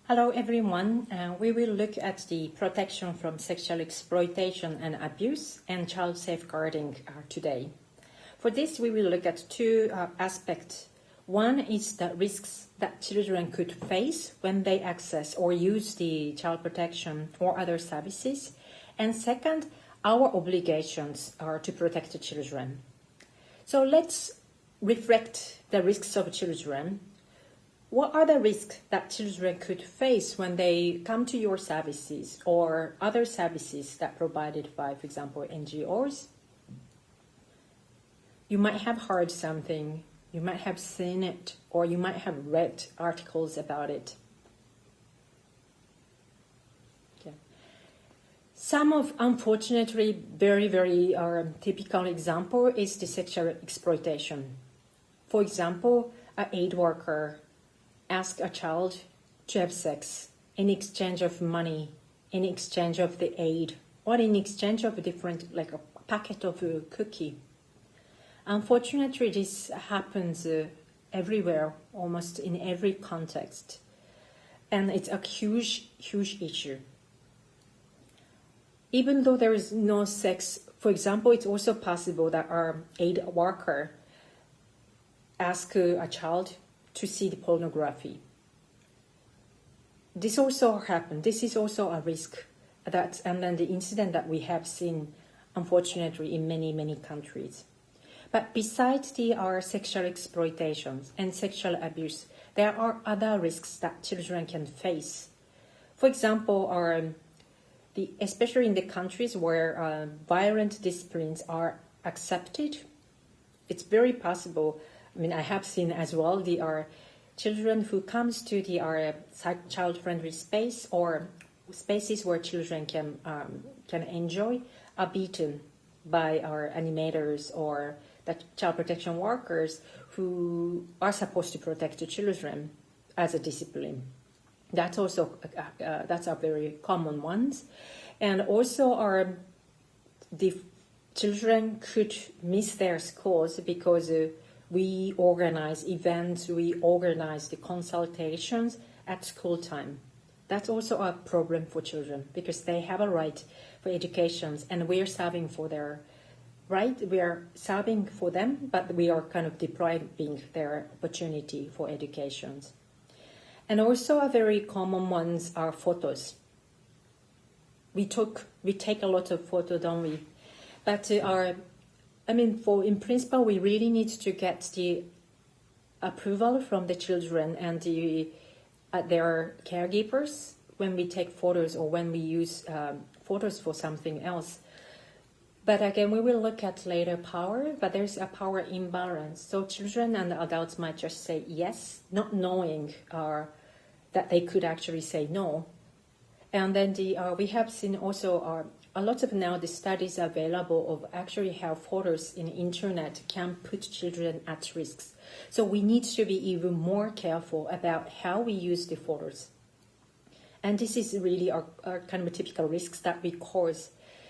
Hello everyone, we will look at the protection from sexual exploitation and abuse and child safeguarding today. For this we will look at two aspects. One is the risks that children could face when they access or use the child protection or other services. And second, our obligations are to protect the children. So let's reflect the risks of children. What are the risks that children could face when they come to your services or other services that provided by, for example, NGOs? You might have heard something, you might have seen it, or you might have read articles about it. Okay. Some of, unfortunately, very typical example is the sexual exploitation. For example, an aid worker ask a child to have sex in exchange of money, in exchange of the aid, or in exchange of a different, like a packet of a cookie. Unfortunately, this happens everywhere, almost in every context. And it's a huge issue. Even though there is no sex, for example, it's also possible that our aid worker ask a child to see the pornography. This also happened. This is also a risk and then the incident that we have seen, unfortunately, in many countries. But besides our sexual exploitations and sexual abuse, there are other risks that children can face. For example, especially in the countries where violent disciplines are accepted, it's very possible. I have seen as well the children who comes to the child-friendly space or spaces where children can enjoy are beaten by our animators or the child protection workers who are supposed to protect the children as a discipline. That's also that's a very common ones, and also the children could miss their schools because. We organize events, we organize the consultations at school time. That's also a problem for children because they have a right for education and we are serving for their right. We are serving for them, but we are kind of depriving their opportunity for education. And also a very common ones are photos. We take a lot of photos, don't we? But in principle, we really need to get the approval from the children and their caregivers when we take photos or when we use photos for something else. But again, we will look at later power, but there's a power imbalance. So children and adults might just say yes, not knowing that they could actually say no. And then we have seen also a lot of now the studies available of actually how photos in the internet can put children at risks. So we need to be even more careful about how we use the photos. And this is really our kind of typical risks that we cause.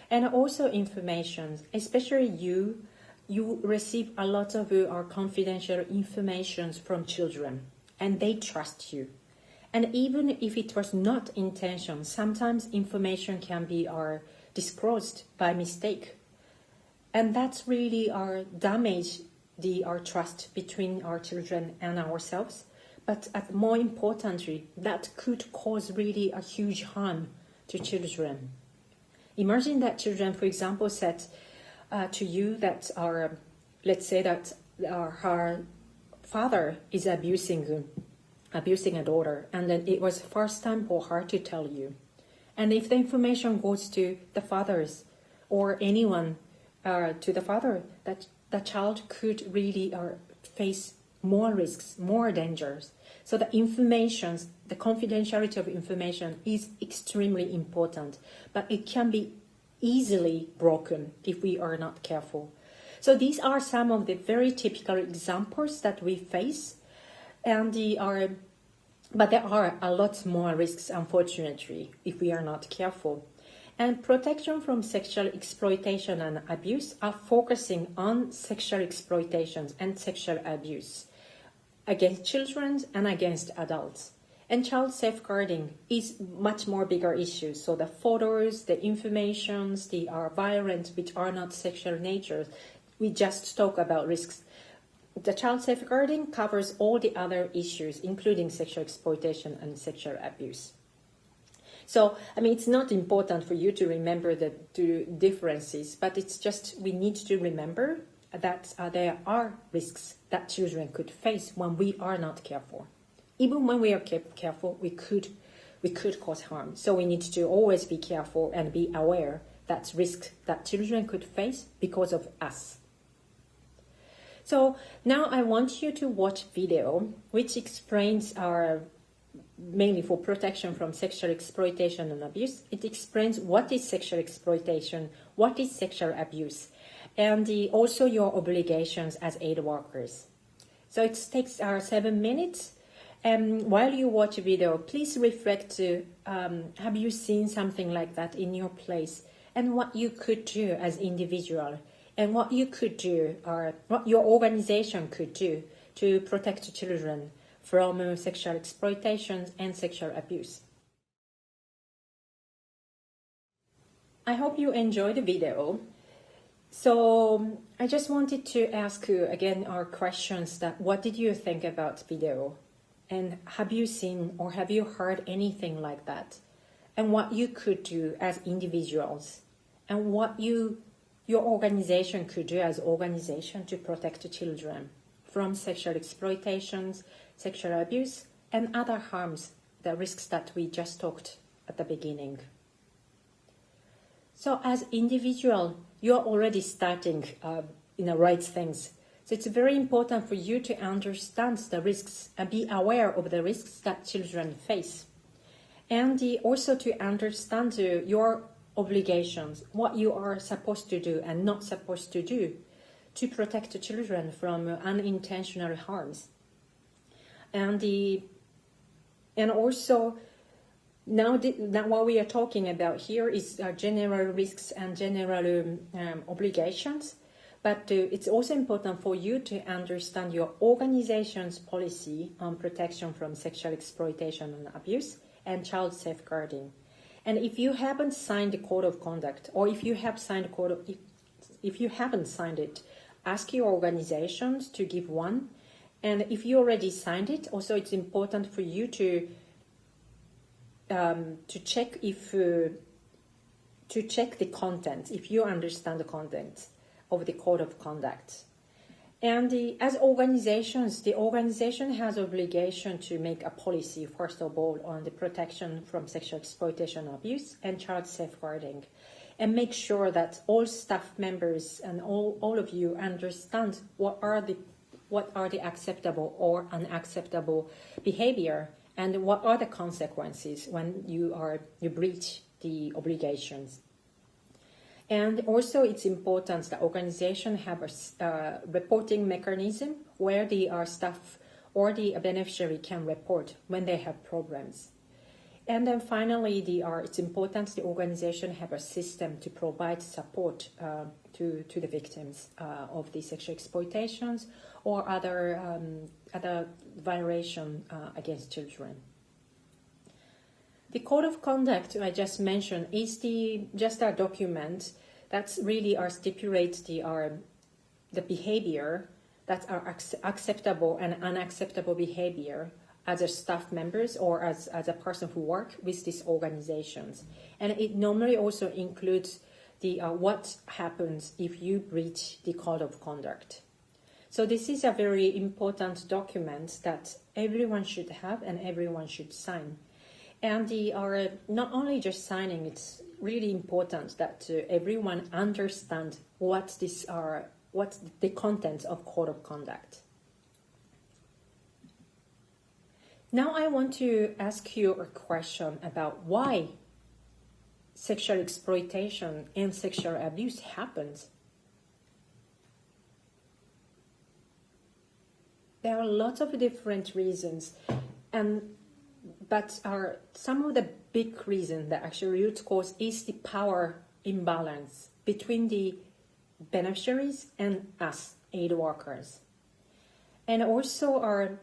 And also information, especially you receive a lot of our confidential information from children and they trust you. And even if it was not intention, sometimes information can be disclosed by mistake. And that's really damage our trust between our children and ourselves. But more importantly, that could cause really a huge harm to children. Imagine that children, for example, said to you that let's say that her father is abusing a daughter, and then it was the first time for her to tell you. And if the information goes to the fathers or anyone to the father, that the child could really face more risks, more dangers. So the confidentiality of information is extremely important, but it can be easily broken if we are not careful. So these are some of the very typical examples that we face, and but there are a lot more risks, unfortunately, if we are not careful. And protection from sexual exploitation and abuse are focusing on sexual exploitation and sexual abuse against children and against adults. And child safeguarding is much more bigger issue. So the photos, the informations, the violence which are not sexual nature, we just talk about risks. The child safeguarding covers all the other issues, including sexual exploitation and sexual abuse. So, I mean, it's not important for you to remember the two differences, but it's just we need to remember that there are risks that children could face when we are not careful. Even when we are careful, we could cause harm. So we need to always be careful and be aware that risks that children could face because of us. So now I want you to watch video which explains mainly for protection from sexual exploitation and abuse. It explains what is sexual exploitation, what is sexual abuse, and also your obligations as aid workers. So it takes 7 minutes. And while you watch a video, please reflect to have you seen something like that in your place, and what you could do as individual, and what you could do or what your organization could do to protect children from sexual exploitation and sexual abuse. I hope you enjoyed the video. So I just wanted to ask you again our questions that what did you think about video? And have you seen or have you heard anything like that? And what you could do as individuals, and what your organization could do as organization to protect the children from sexual exploitations, sexual abuse, and other harms, the risks that we just talked at the beginning. So as individual, you're already starting in the right things. So it's very important for you to understand the risks and be aware of the risks that children face. And also to understand your obligations, what you are supposed to do and not supposed to do to protect the children from unintentional harms. And also now what we are talking about here is general risks and general obligations. But it's also important for you to understand your organization's policy on protection from sexual exploitation and abuse and child safeguarding. And if you haven't signed the code of conduct, or if you have signed if you haven't signed it, ask your organizations to give one. And if you already signed it, also it's important for you to check the content, if you understand the content of the code of conduct. And as organizations, the organization has obligation to make a policy, first of all, on the protection from sexual exploitation, abuse, and child safeguarding, and make sure that all staff members and all of you understand what are the acceptable or unacceptable behavior, and what are the consequences when you breach the obligations. And also it's important that organization have a reporting mechanism where the staff or the beneficiary can report when they have problems. And then finally, it's important the organization have a system to provide support to the victims of the sexual exploitations or other violation against children. The code of conduct I just mentioned is just a document that really stipulates the behavior that are acceptable and unacceptable behavior as a staff members or as a person who work with these organizations. And it normally also includes what happens if you breach the code of conduct. So this is a very important document that everyone should have and everyone should sign. And not only just signing, it's really important that everyone understand what's the contents of code of conduct. Now I want to ask you a question about why sexual exploitation and sexual abuse happens. There are lots of different reasons, but some of the big reasons, the actual root cause is the power imbalance between the beneficiaries and us, aid workers. And also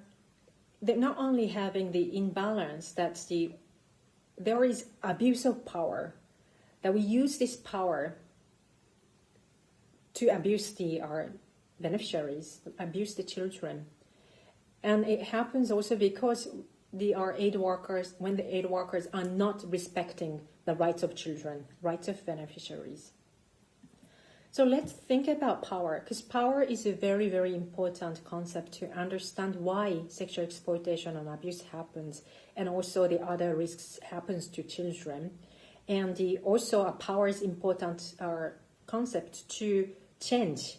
they're not only having the imbalance that there is abuse of power, that we use this power to abuse our beneficiaries, abuse the children. And it happens also because our aid workers, when the aid workers are not respecting the rights of children, rights of beneficiaries. So let's think about power, because power is a very, very important concept to understand why sexual exploitation and abuse happens, and also the other risks happens to children. And also a power is important concept to change,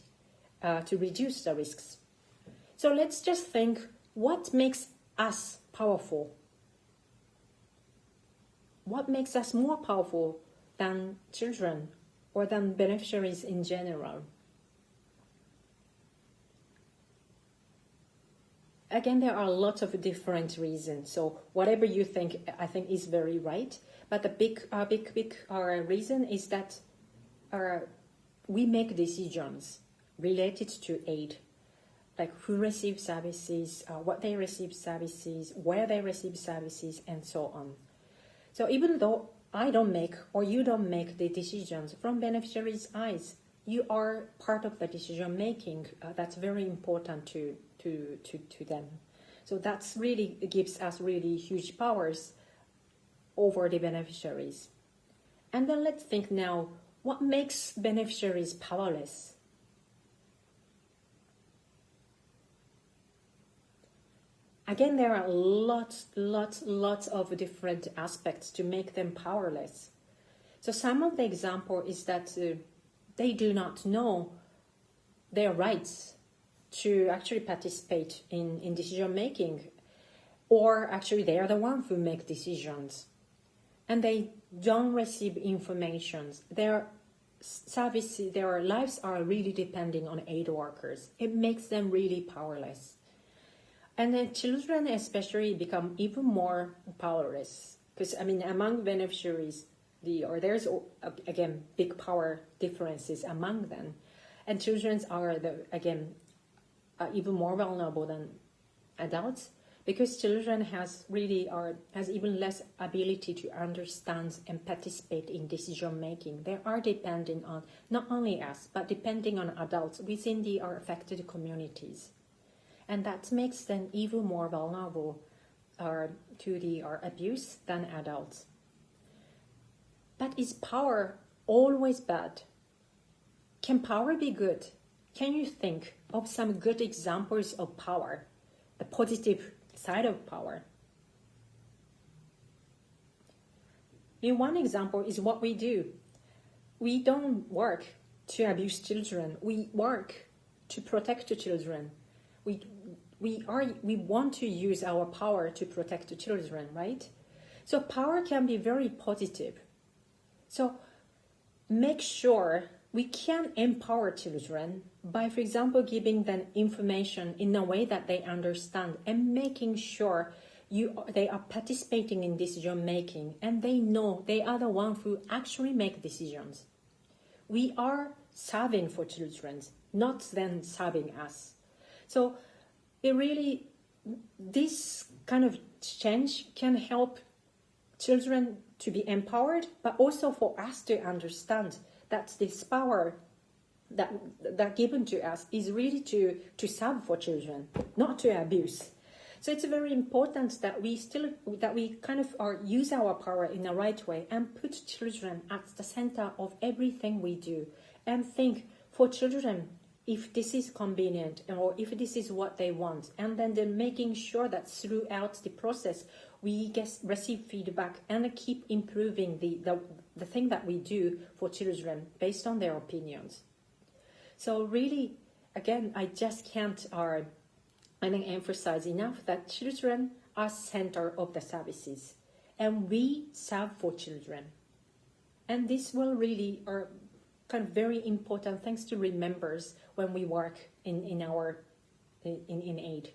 to reduce the risks. So let's just think, what makes us powerful? What makes us more powerful than children or than beneficiaries in general? Again, there are lots of different reasons. So whatever you think, I think is very right. But the big reason is that we make decisions related to aid, like who receives services, what they receive services, where they receive services, and so on. So even though I don't make or you don't make the decisions from beneficiaries' eyes, you are part of the decision making. That's very important to them. So that's really gives us really huge powers over the beneficiaries. And then let's think now, what makes beneficiaries powerless? Again, there are lots of different aspects to make them powerless. So some of the example is that they do not know their rights to actually participate in decision making, or actually they are the ones who make decisions, and they don't receive information. Their services, their lives are really depending on aid workers. It makes them really powerless. And then children especially become even more powerless, because among beneficiaries, there's again big power differences among them, and children are even more vulnerable than adults, because children has even less ability to understand and participate in decision making. They are depending on not only us, but depending on adults within the affected communities. And that makes them even more vulnerable to the abuse than adults. But is power always bad? Can power be good? Can you think of some good examples of power, the positive side of power? In one example is what we do. We don't work to abuse children. We work to protect the children. We want to use our power to protect the children, right? So power can be very positive. So make sure we can empower children by, for example, giving them information in a way that they understand, and making sure they are participating in decision making, and they know they are the ones who actually make decisions. We are serving for children, not them serving us. So this kind of change can help children to be empowered, but also for us to understand that this power that given to us is really to serve for children, not to abuse. So it's very important that we use our power in the right way and put children at the center of everything we do, and think for children, if this is convenient or if this is what they want, and then they're making sure that throughout the process we receive feedback and keep improving the thing that we do for children based on their opinions. So really, again, I just can't emphasize enough that children are center of the services, and we serve for children. And this will really are kind of very important things to remember when we work in aid.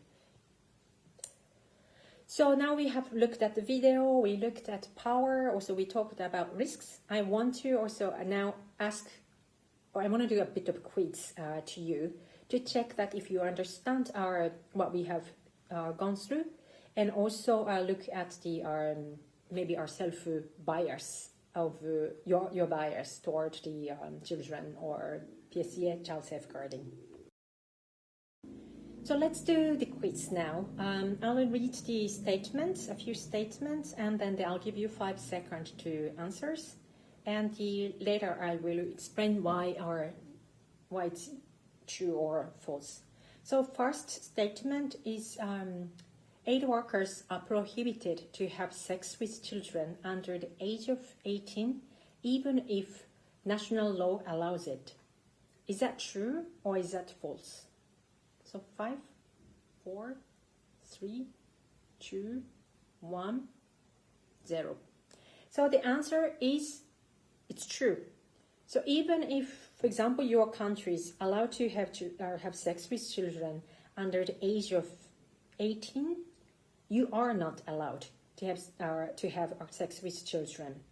So now we have looked at the video, we looked at power, also we talked about risks. I want to also now I want to do a bit of quiz to you to check that if you understand what we have gone through, and also look at the maybe our self bias of your bias toward the children or PSEA child safeguarding. So let's do the quiz now. I'll read the statements, a few statements, and then I'll give you 5 seconds to answers. And later I will explain why it's true or false. So first statement is aid workers are prohibited to have sex with children under the age of 18, even if national law allows it. Is that true or is that false? So 5, 4, 3, 2, 1, 0. So the answer is it's true. So even if, for example, your country is allowed to have sex with children under the age of 18, you are not allowed to have sex with children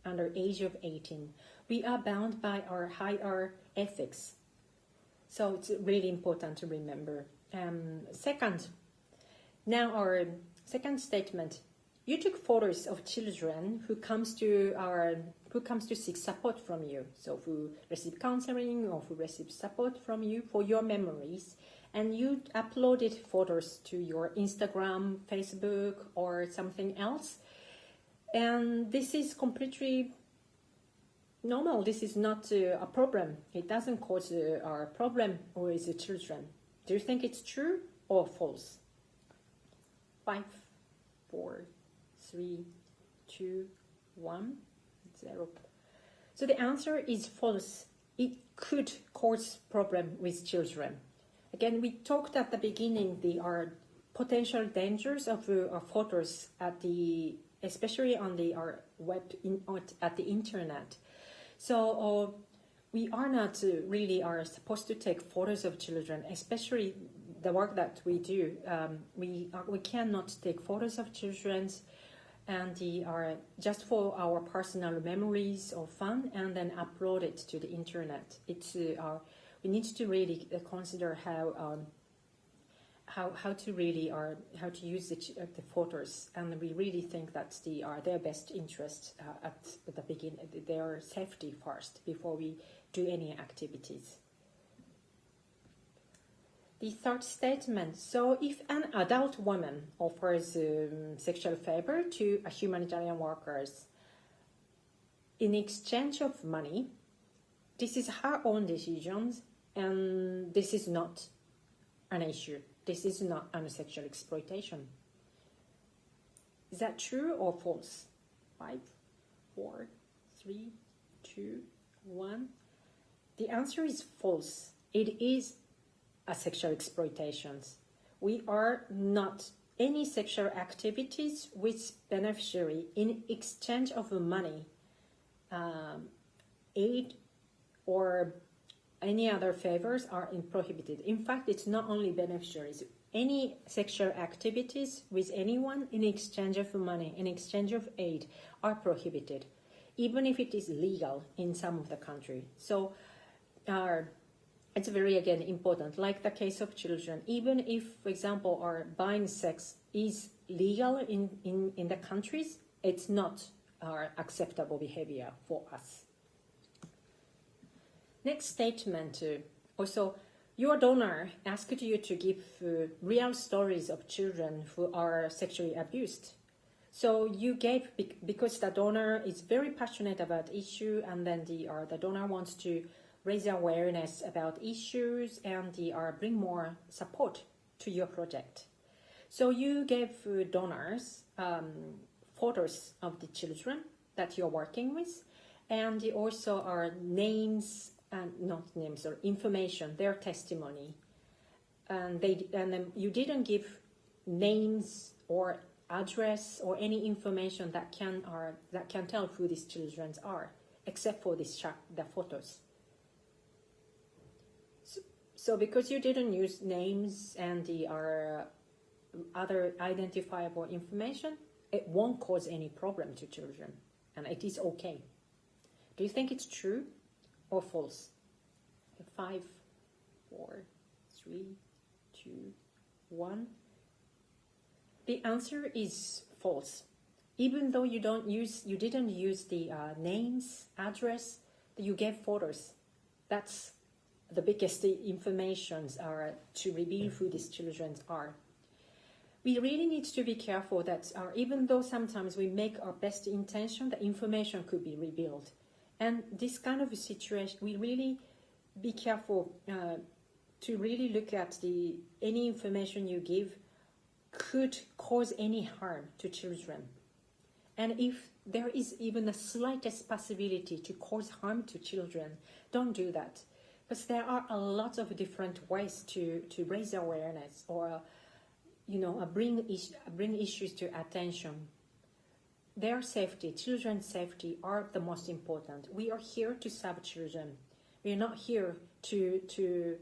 under age of 18. We are bound by our higher ethics. So it's really important to remember. Second, now our second statement. You took photos of children who comes to seek support from you. So who receive counseling or who receive support from you for your memories, and you uploaded photos to your Instagram, Facebook, or something else. And this is completely normal. This is not a problem. It doesn't cause a problem with the children. Do you think it's true or false? 5, 4, 3, 2, 1, 0. So the answer is false. It could cause problem with children. Again, we talked at the beginning, there are potential dangers of photos especially on the web at the internet. So we are not really supposed to take photos of children, especially the work that we do. We cannot take photos of children, and they are just for our personal memories or fun, and then upload it to the internet. We need to really consider how to use the photos, and we really think that's their best interest at the beginning, their safety first before we do any activities. The third statement. So if an adult woman offers sexual favor to a humanitarian workers in exchange of money, this is her own decisions, and this is not an issue. This is not a sexual exploitation. Is that true or false? 5, 4, 3, 2, 1. The answer is false. It is a sexual exploitation. We are not any sexual activities with beneficiary in exchange of money, aid, or any other favors are prohibited. In fact, it's not only beneficiaries. Any sexual activities with anyone in exchange of money, in exchange of aid, are prohibited, even if it is legal in some of the country. So it's very, again, important. Like the case of children, even if, for example, our buying sex is legal in the countries, it's not our acceptable behavior for us. Next statement. Also, your donor asked you to give real stories of children who are sexually abused. So you gave because the donor is very passionate about issue, and then the donor wants to raise awareness about issues and bring more support to your project. So you gave donors photos of the children that you're working with, and also are names, and not names or information, their testimony, and then you didn't give names or address or any information that can tell who these children are, except for the photos. So because you didn't use names and the other identifiable information, it won't cause any problem to children, and it is okay. Do you think it's true or false? 5, 4, 3, 2, 1. The answer is false. Even though you didn't use the names, address, you gave photos. That's the biggest informations are to reveal who these children are. We really need to be careful that even though sometimes we make our best intention, the information could be revealed. And this kind of a situation, we really be careful to really look at any information you give could cause any harm to children. And if there is even the slightest possibility to cause harm to children, don't do that. Because there are a lot of different ways to raise awareness or bring issues to attention. Their safety, children's safety, are the most important. We are here to serve children. We are not here to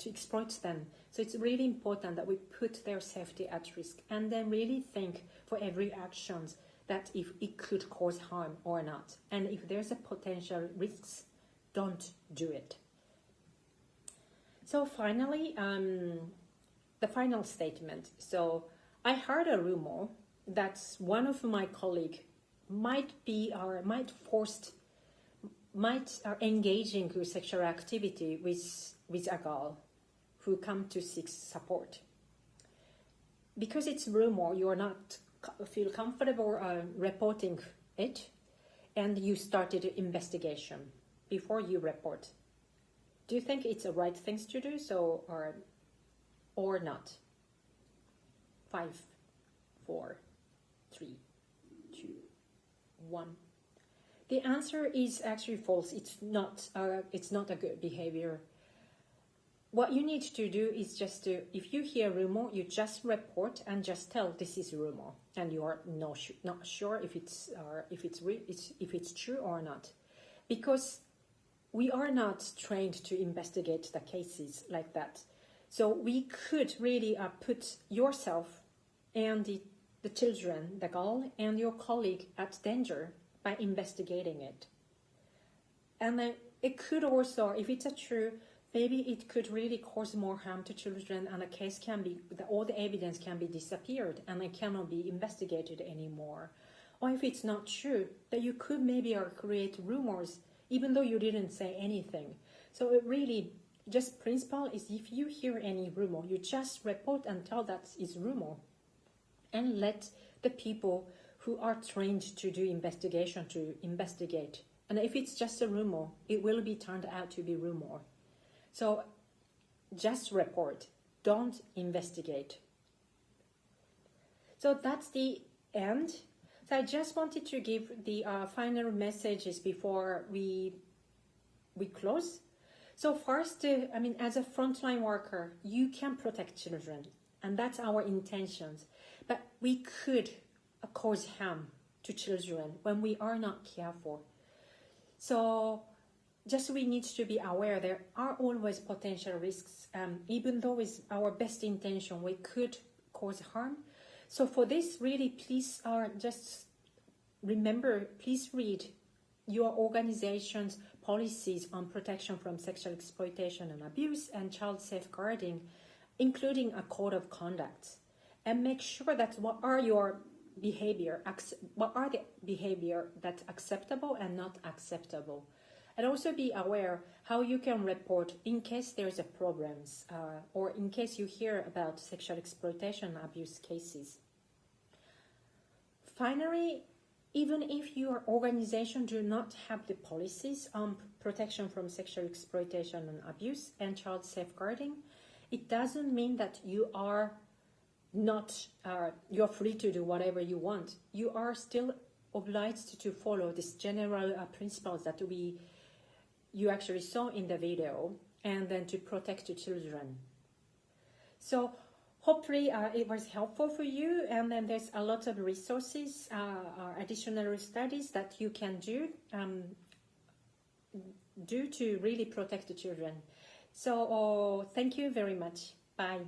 exploit them. So it's really important that we put their safety at risk and then really think for every action that if it could cause harm or not. And if there's a potential risks, don't do it. So finally, the final statement. So I heard a rumor that one of my colleagues might engaging in sexual activity with a girl who come to seek support. Because it's rumor, you are not feel comfortable reporting it, and you started an investigation before you report. Do you think it's the right things to do so or not? 5, 4, 3, 2, 1. The answer is actually false. It's not a good behavior. What you need to do is just if you hear rumor, you just report and just tell this is rumor, and you are not sure if it's true or not, because we are not trained to investigate the cases like that. So we could really put yourself and the children, the girl, and your colleague at danger by investigating it. And then it could also, if it's true, maybe it could really cause more harm to children, and the case all the evidence can be disappeared and it cannot be investigated anymore. Or if it's not true, that you could maybe create rumors even though you didn't say anything. So it really, just principle is if you hear any rumor, you just report and tell that is rumor, and let the people who are trained to do investigation to investigate. And if it's just a rumor, it will be turned out to be rumor. So just report, don't investigate. So that's the end. So I just wanted to give the final messages before we close. So first, as a frontline worker, you can protect children, and that's our intentions. But we could cause harm to children when we are not careful. So just we need to be aware there are always potential risks. Even though with our best intention, we could cause harm. So for this, really, please just remember, please read your organization's policies on protection from sexual exploitation and abuse and child safeguarding, including a code of conduct. And make sure that what are the behavior that's acceptable and not acceptable. And also be aware how you can report in case there's a problems or in case you hear about sexual exploitation and abuse cases. Finally, even if your organization do not have the policies on protection from sexual exploitation and abuse and child safeguarding, it doesn't mean that you're free to do whatever you want. You are still obliged to follow these general principles that you actually saw in the video, and then to protect the children. So hopefully it was helpful for you, and then there's a lot of resources, additional studies that you can do to really protect the children. So thank you very much. Bye.